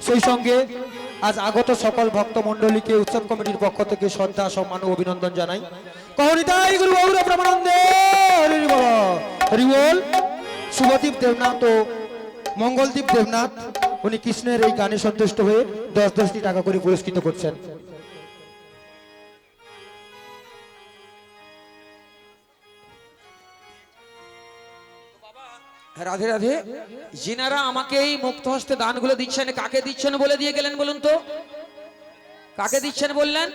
সেই সঙ্গে আজ আগত সকল ভক্তমণ্ডলীকে উৎসব কমিটির পক্ষ থেকে শ্রদ্ধা সম্মান ও অভিনন্দন জানাই। কহনিতাই গুরু গৌর প্রেমানন্দে হরি বল হরি বল। শুভদীপ দেবনাথ ও মঙ্গলদীপ দেবনাথ উনি কৃষ্ণের এই গানে সন্তুষ্ট হয়ে 10-10টি টাকা করে পুরস্কৃত করছেন। রাধে রাধে। যিনারা আমাকে এই মুক্ত হস্তে দানগুলো দিচ্ছেন, কাকে দিচ্ছেন বলে দিয়ে গেলেন বলুন তো? কাকে দিচ্ছেন বললেন?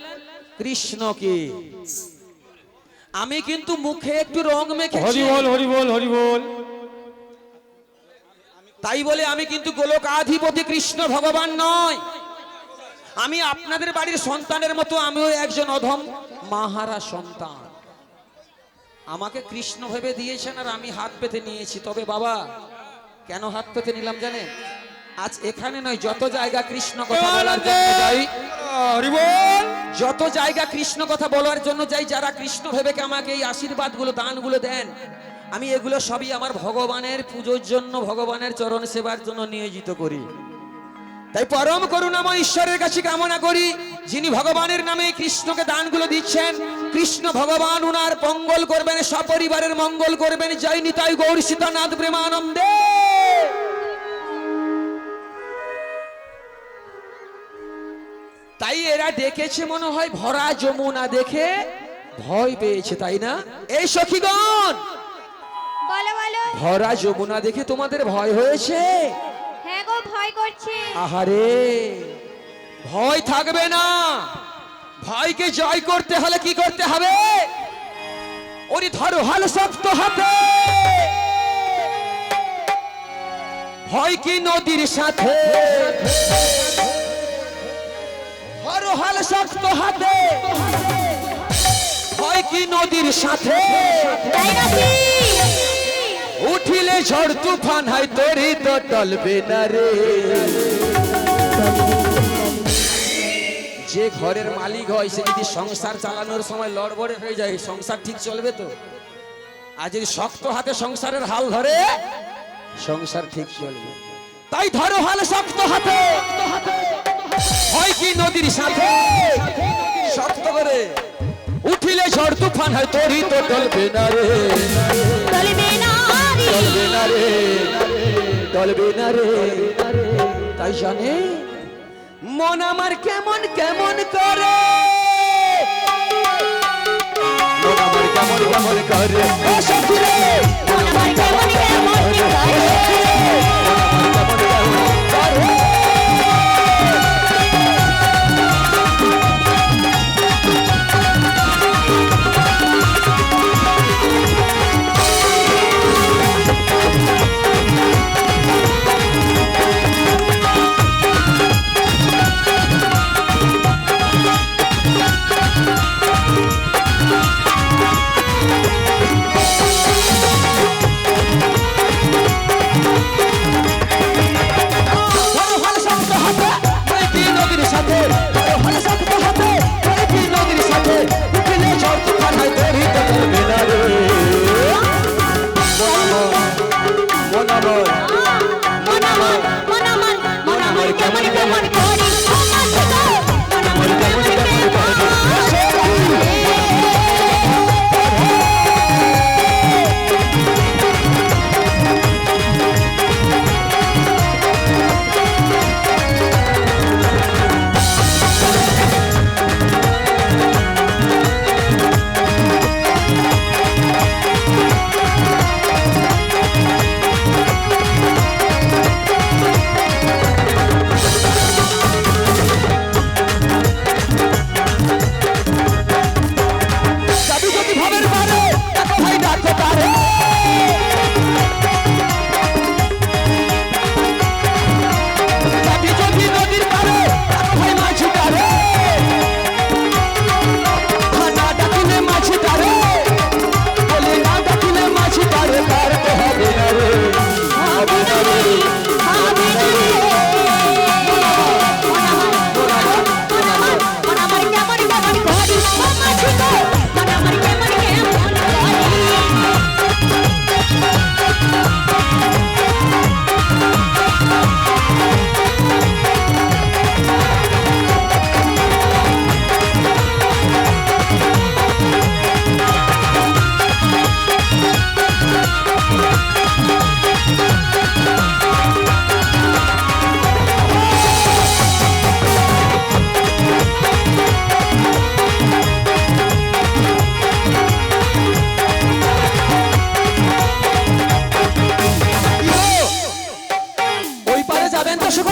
কৃষ্ণকে। আমি কিন্তু মুখে একটু রং মেখেছি, হরি বল হরি বল হরি বল। তাই বলে আমি কিন্তু গোলকাধিপতি কৃষ্ণ ভগবান নয়। আমি আপনাদের বাড়ির সন্তানের মতো আমিও একজন অধম মাহারা সন্তান। আমাকে কৃষ্ণ ভেবে দিয়েছেন আর আমি হাত পেতে নিয়েছি। তবে বাবা, কেন হাত পেতে নিলাম জানেন? আজ এখানে নয়, যত জায়গা কৃষ্ণ কথা বলার জন্য যাই, যত জায়গা কৃষ্ণ কথা বলার জন্য যাই, যারা কৃষ্ণ ভেবে আমাকে এই আশীর্বাদগুলো দানগুলো দেন, আমি এগুলো সবই আমার ভগবানের পুজোর জন্য, ভগবানের চরণ সেবার জন্য নিয়োজিত করি। তাই পরম করুণাময় ঈশ্বরের কাছে কামনা করি, যিনি ভগবানের নামে কৃষ্ণকে দানগুলো দিচ্ছেন, কৃষ্ণ ভগবান উনার মঙ্গল করবেন, সপরিবারের মঙ্গল করবেন। জয় নিতাই গৌর সীতানাথ প্রেমানন্দে। তাই এরা ডেকেছে মনে হয় ভরা যমুনা দেখে ভয় পেয়েছে, তাই না? এই সখীগণ, বলো বলো। ভরা যমুনা দেখে তোমাদের ভয় হয়েছে? হ্যাঁ গো, ভয় করছে। আহারে, ভয় থাকবে না। ভয়কে জয় করতে হলে কি করতে হবে? ওরে ধরো হাল শক্ত হাতে। ভয় কি নদীর সাথে? ধরো হাল শক্ত হাতে। ভয় কি নদীর সাথে? তাই নাকি? উঠিলে ঝড় তুফান হয় তোরই তো টলবে না রে। যে ঘরের মালিক হয় সে যদি সংসার চালানোর সময় লড়বড়ে হয়ে যায়, সংসার ঠিক চলবে তো? আর যদি শক্ত হাতে সংসারের হাল ধরে, সংসার ঠিক চলবে। তাই ধরো হাল শক্ত হাতে। হয় কি নদীর সাথে? শক্ত করে। উঠিলে ঝড় তুফান হয় তোরই তো টলবে না রে। চলবে না রে। টলবে না রে, টলবে না রে। তাই জানে মন আমার কেমন কেমন করে, মন আমার কেমন কেমন করে। ও সখী রে, মন আমার কেমন কেমন করে।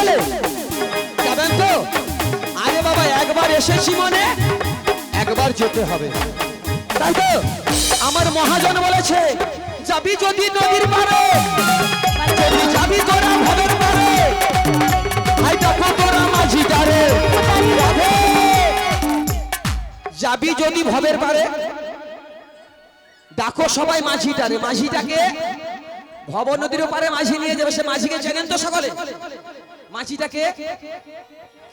সকলে যাবেন তো? আরে বাবা, একবার এসেছি মানে একবার যেতে হবে। তাই তো আমার মহাজন বলেছে, যাবি যদি নদীর পারে, যদি যাবি তোরা ভবের পারে, ভাই দেখো তোরা মাঝিটারে। রাধে। যাবি যদি ভবের পারে, ডাকো সবাই মাঝিটারে। মাঝিটাকে ভব নদীর পারে মাঝি নিয়ে যাবে। সে মাঝিকে চেনেন তো সকলে? মাঝিটাকে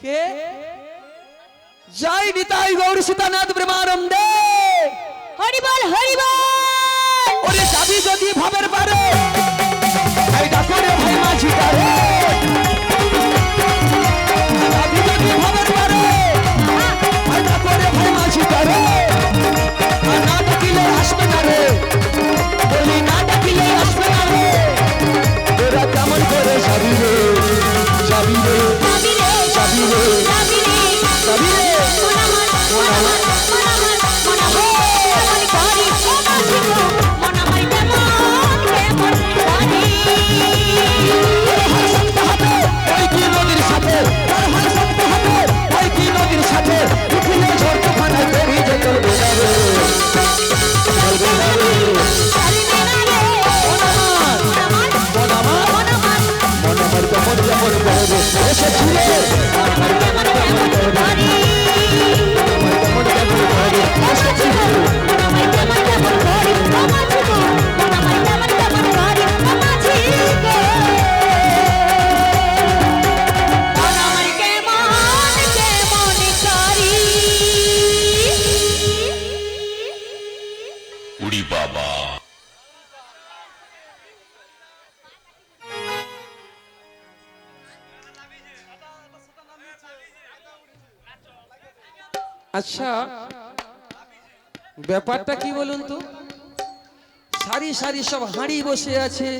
কে? জয় নিতাই গৌর সীতানাথ প্রেমানন্দে। হরি বল হরি বল। ওরে যাবি যদি ভবের পারে, ভাই ডাকো রে ভাই মাঝিটারে। যাবি যদি ভবের পারে, ভাই ডাকো রে ভাই মাঝিটারে। আর না ডাকিলে আসবে না রে, বলি না ডাকিলে আসবে না রে। তোরা কেমন করে যাবি রে, যাবি রে, যাবি রে যাবি রে, যাবি রে যাবি রে। মন আমার মন আমার মন আমার মন আমার কেমন করি ও মাঝি গো মন আমার কেমন করি। ওই কি নদীর সাথে, তার হাত সত্য হাতে, ওই কি নদীর সাথে, উঠিলে ঝড় তুফানে বেরিয়ে যেত চলবে না রে, চলবে না রে। মন আমার, মন আমার, মন আমার কেমন কেমন করবে, এসেছি রে। মন আমার কেমন কেমন করবে, মন আমার কেমন কেমন করবে, এসেছি রে। উড়ি বাবা। আচ্ছা, ব্যাপারটা কি বলুন তো? সারি সারি সব হাঁড়ি বসে আছে,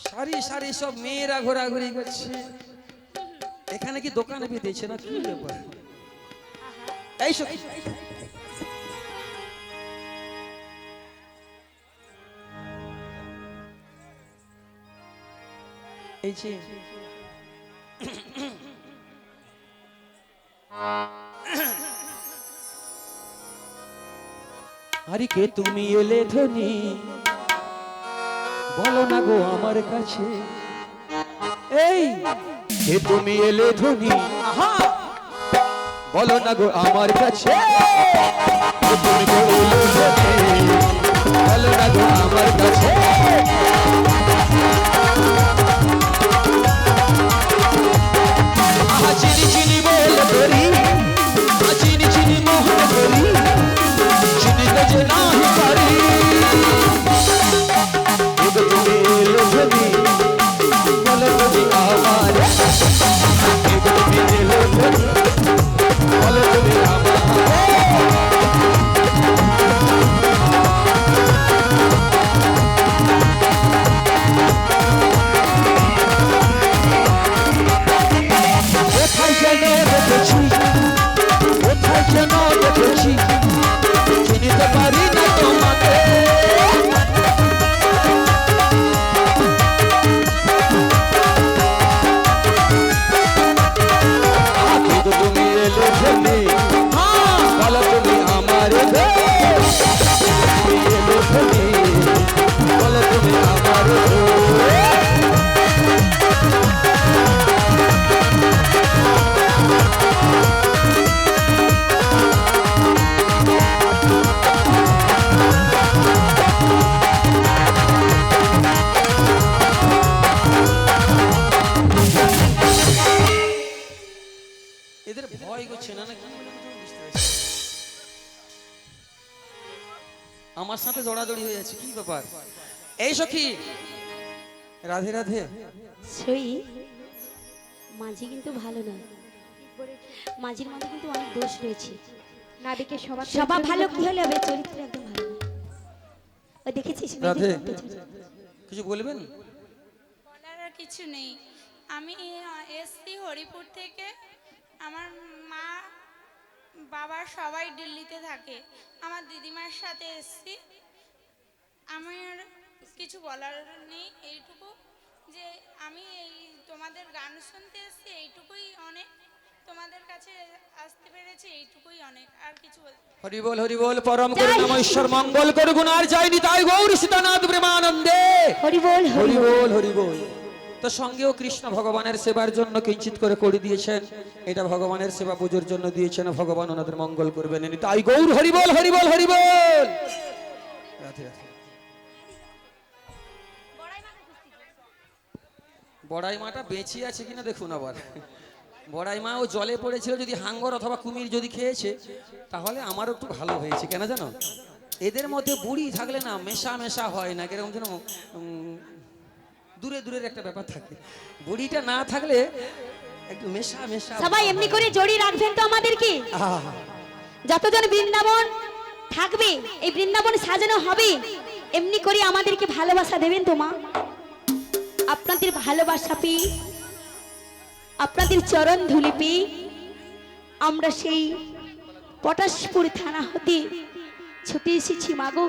সারি সারি সব মেয়েরা ঘোরাঘুরি করছে, এখানে কি দোকানে বেঁধেছে না কি ব্যাপার? এই সখী, এই যে আরে কে তুমি এলে ধনী, বলো না গো আমার কাছে। এই কে তুমি এলে ধনী, আহা, বলো না গো আমার কাছে। কে তুমি গো এলে ধনী, বলো না গো আমার কাছে। আহা চিনি চিনি বল করি, চিনি চিনি মোহন করি, চিনিতে যে নাহি পারি। এগো তুমি এলো ধনী, বলো তুমি আমার, এগো তুমি এলো ধনী, বলো তুমি আমার। কোথায় যেন দেখেছি, কোথায় যেন দেখেছি, চিনিতে পারি না তোমাকে। আগে তো তুমি এলে ধনী, বলো তুমি আমার গো। তুমি এলে ধনী, বলো তুমি আমার গো। এদের ভয় করছে না নাকি বুঝতে পারছি। আমার সাথে দৌড়াদৌড়ি হয়ে যাচ্ছে, কি ব্যাপার? এই সখী, রাধে রাধে। সই মাঝি কিন্তু ভালো না, মাঝির মধ্যে কিন্তু অনেক দোষ রয়েছে। নাবিকের স্বভাব স্বভাব ভালো কি হলে হবে, চরিত্র একদম ভালো না। ও দেখেছিস রাধে। মেয়েদের পেছনে? কিছু বলবেন? বলার আর কিছু নেই। আমি এসছি হরিপুর থেকে। আমার মা বাবা সবাই দিল্লিতে থাকে। আমার দিদিমার সাথে এসছি। আমার কিছু বলার নেই, এইটুকু। যে আমি এই তোমাদের গান শুনতে এসেছি এইটুকুই অনেক, তোমাদের কাছে আসতে পেরেছি এইটুকুই অনেক, আর কিছু হরি বল পরম করুণাময় ঈশ্বর মঙ্গল করুন আর যায়নি তাই গৌর সীতানাথ প্রেমানন্দে হরি বল হরি বল। হরি বল। তো সঙ্গেও কৃষ্ণ ভগবানের সেবার জন্য কিঞ্চিত করে দিয়েছেন, এটা ভগবানের সেবা পুজোর জন্য দিয়েছেন, ভগবান ওনাদের মঙ্গল করবেন তাই গৌর হরি বল হরি বল হরি বল। রাধে রাধে। বড়াই মাটা বেঁচে আছে কিনা দেখুন আবার। বড়াই মা ও জলে পড়েছিল, যদি হাঙ্গর অথবা কুমির যদি খেয়েছে তাহলে আমারও একটু ভালো হয়েছে, কেন জানো? এদের মধ্যে বুড়ি থাকলে না মেশা হয় না, কিরকম যেন দূরের একটা ব্যাপার থাকে। বুড়িটা না থাকলে একটু মেশা সবাই এমনি করে জড়িয়ে রাখবেন তো আমাদেরকে। যতজন বৃন্দাবন থাকবে, এই বৃন্দাবন সাজানো হবে, এমনি করে আমাদেরকে ভালোবাসা দেবেন তো মা। আপনাদের ভালোবাসা পেয়ে, আপনাদের চরণ ধুলি পেয়ে আমরা সেই পটাশপুর থানা হতে ছুটে এসেছি মাগো,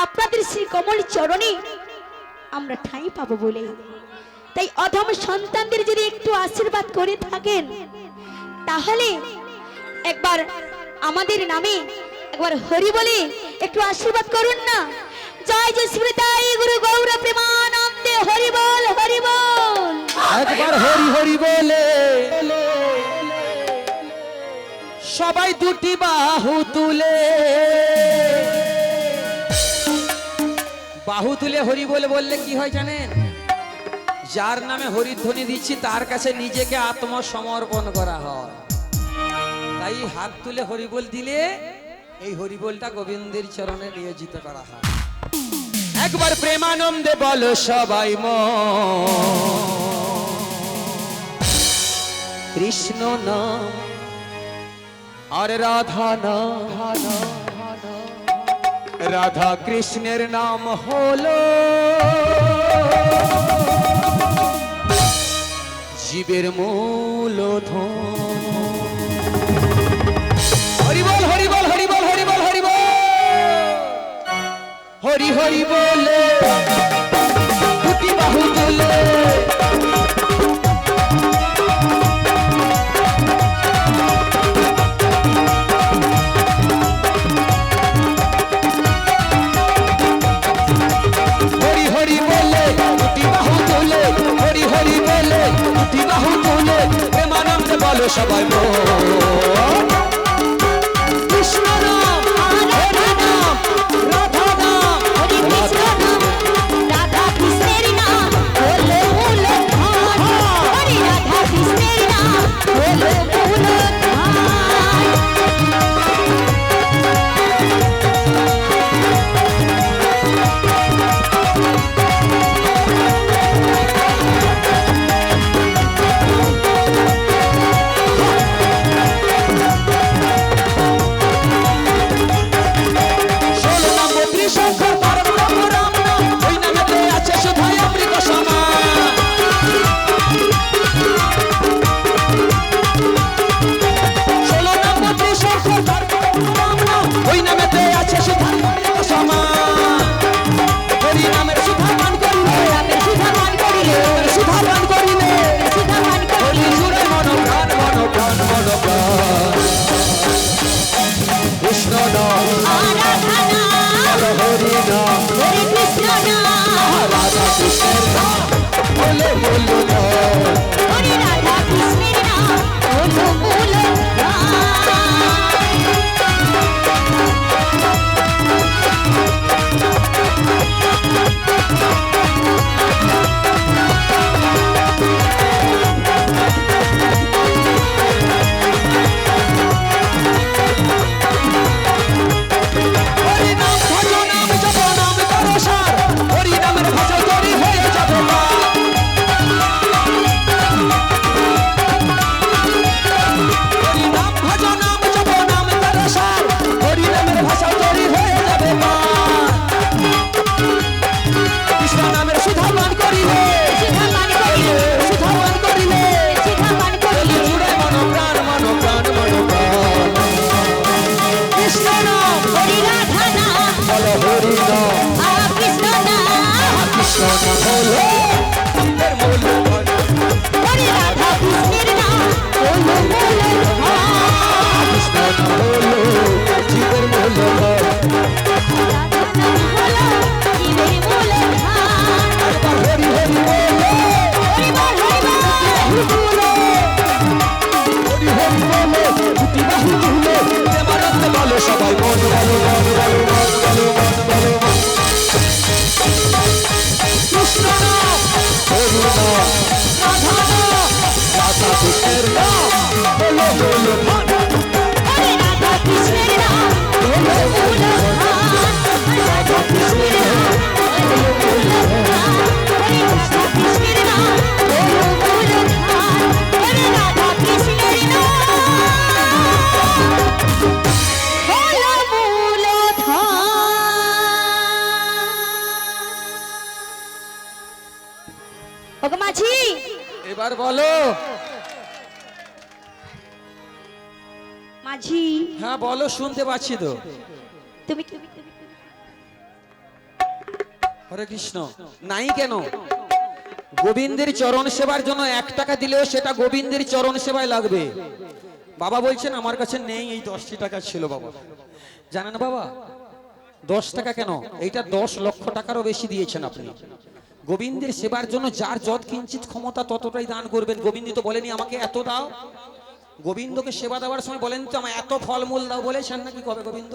আপনাদের শ্রী কমল চরণে আমরা ঠাঁই পাবো বলে। তাই অধম সন্তানদের যদি একটু আশীর্বাদ করে থাকেন তাহলে একবার আমাদের নামে একবার হরি বলে একটু আশীর্বাদ করুন না। জয় জয় শ্রী তাই গুরু গৌর প্রেমানন্দে হরি বল হরি বল। একবার হরি বলে সবাই দুটি বাহু তুলে হরি বললে কি হয় জানেন? যার নামে হরিধ্বনি দিচ্ছি তার কাছে নিজেকে আত্মসমর্পণ করা হয়। তাই হাত তুলে হরিবোল দিলে এই হরিবোলটা গোবিন্দের চরণে নিয়োজিত করা হয়। একবার প্রেমানন্দে বলো সবাই কৃষ্ণ নাম আর রাধা নাম, রাধা কৃষ্ণের নাম হলো জীবের মূলধন। হরি বল হরি বল হরি বল হরি বল হরি বল। হরি হরি বলে দুটি বাহু তুলে সবাই কৃষ্ণ নাম হরি নাম রাধা নাম হরি কৃষ্ণ নাম রাধা কৃষ্ণের নাম হলো মূলধন। হরি রাধা কৃষ্ণের নাম হলো মূলধন। হরি রাধা কৃষ্ণের নাম হলো মূলধন। রাধা কৃষ্ণের নাম হলো মূলধন। ওরে রাধা কৃষ্ণের নাম হলো মূলধন। রাধা কৃষ্ণের নাম হলো মূলধন। ওরে রাধা কৃষ্ণের নাম হলো মূলধন। ওরে রাধা কৃষ্ণের নাম হলো মূলধন। ওগো মাঝি, এবার বলো। মাঝি হ্যাঁ বলো, শুনতে পাচ্ছি তো। তুমি হরে কৃষ্ণ। নাই কেন? গোবিন্দের চরণ সেবার জন্য 1 টাকা দিলেও সেটা গোবিন্দের চরণ সেবায় লাগবে। বাবা বলছেন আমার কাছে নেই, এই 10টি টাকা ছিল বাবা। জানেন বাবা, 10 টাকা কেন, এইটা 10 লক্ষ টাকারও বেশি দিয়েছেন আপনি। গোবিন্দের সেবার জন্য যার যত কিঞ্চিত ক্ষমতা ততটাই দান করবেন। গোবিন্দ তো বলেনি আমাকে এত দাও। গোবিন্দকে সেবা দেওয়ার সময় বলেন তো আমায় এত ফলমূল দাও, বলেছেন নাকি কবে গোবিন্দ?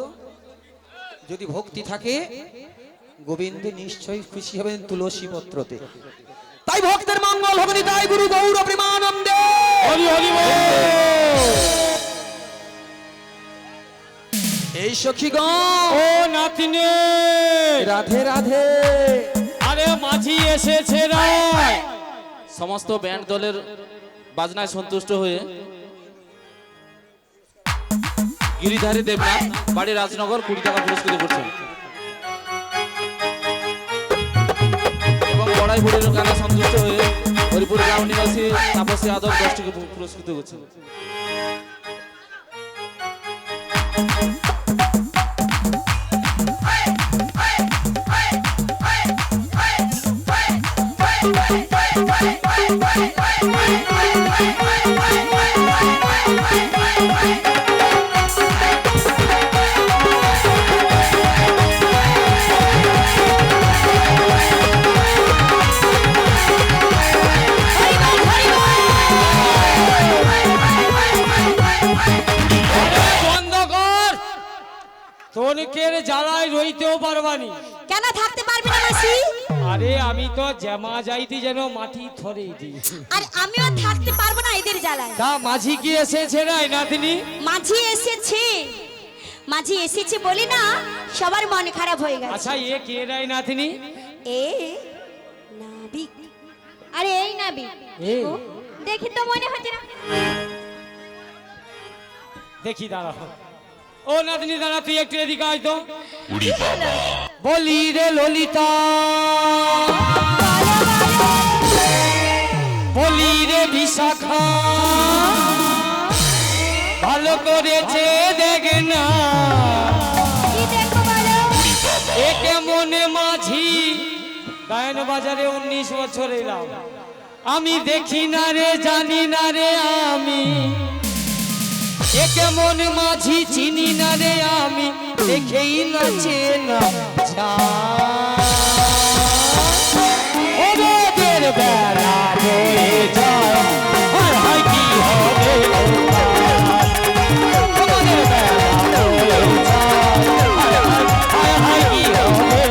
যদি ভক্তি থাকে গোবিন্দ নিশ্চয়ই খুশি হবেন তুলসী পত্রতে। তাই ভক্তের মঙ্গল হবে, তাই গুরু গৌর প্রেমানন্দে হরি হরি বল। এই সখীগণ ও নাতিনে, রাধে রাধে। আরে মাঝি এসেছে রায়। সমস্ত ব্যান্ড দলের বাজনায় সন্তুষ্ট হয়ে গিরিধারী দেবনাথ বাড়ি রাজনগর 20 টাকা পুরস্কৃত করছেন এবং বড়াই বুড়ির গানে সন্তুষ্ট হয়ে হরিপুর গ্রাম নিবাসী তাপসী যাদব 10 টাকা পুরস্কৃত করছেন। বন্ধ কর, তোনকের জ্বালায় রইতেও পারবানি। কেন থাকতে পারবি না মাসি? আরে আমি তো জামা যাইতি যেন মাটি ধরে দিই। আর আমিও থাকতে পারবো না এদের জ্বালায়। তা মাঝি কি এসেছে রাই নাতনি? মাঝি এসেছে, মাঝি এসেছে বলি না সবার মন খারাপ হয়ে গেছে। আচ্ছা এ কে রাই নাতনি? এ নাবিক। আরে এই নাবিক, এই। ও, দেখি তো মনে হচ্ছে না। দেখি দাঁড়াও। ও নাতনি দাঁড়া, তুই একটু এদিকে আয় তো। উড়ি বাবা বলি রে ললিতা, বলি রে বিশাখা, ভালো করেছে দেখ না কি দেখো বলো? এ কেমন মাঝি। গায়ন বাজারে 19 বছর এলাম, আমি দেখি না রে, জানি না রে আমি। এ কেমন মাঝি চিনি না রে আমি, দেখেই না চেনা ওদের বেলা বয়ে যায়। হায় হায় কি হবে ওদের বেলা বয়ে যায়। হায় হায়, হায় হায় কি হবে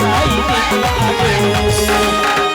তাই দিন লাগে